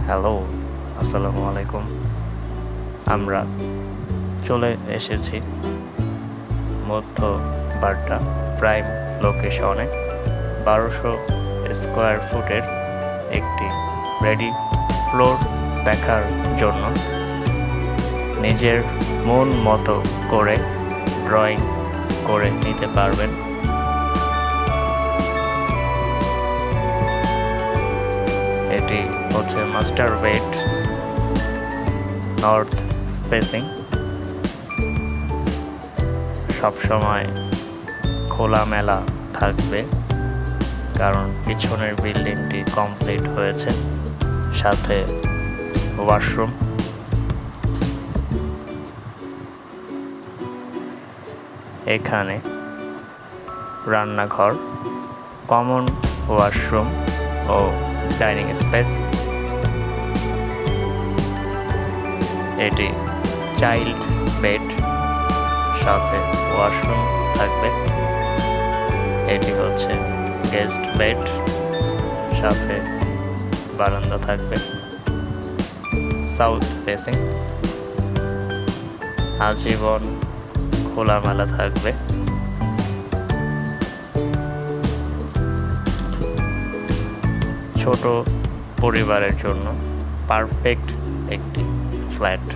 Hello, আসসালামু আলাইকুম। আমরা চলে এসেছি মধ্য বাড্ডা প্রাইম লোকেশনে 1200 স্কোয়ার ফুটের একটি রেডি ফ্লোর দেখার জন্য। নিজের মন মতো করে ড্রয়িং করে নিতে পারবেন। এটি হচ্ছে মাস্টার বেড, নর্থ ফেসিং। সবসময় খোলামেলা থাকবে, কারণ পিছনের বিল্ডিংটি কমপ্লিট হয়েছে, সাথে ওয়াশরুম। এখানে রান্নাঘর, কমন ওয়াশরুম ও ডাইনিং স্পেস। এটি চাইল্ড বেড, সাথে ওয়াশরুম থাকবে। এটি হচ্ছে গেস্ট বেড, সাথে বারান্দা থাকবে। সাউথ ফেসিং, আজীবন খোলামেলা থাকবে। ছোট পরিবারের জন্য পারফেক্ট একটি ফ্ল্যাট।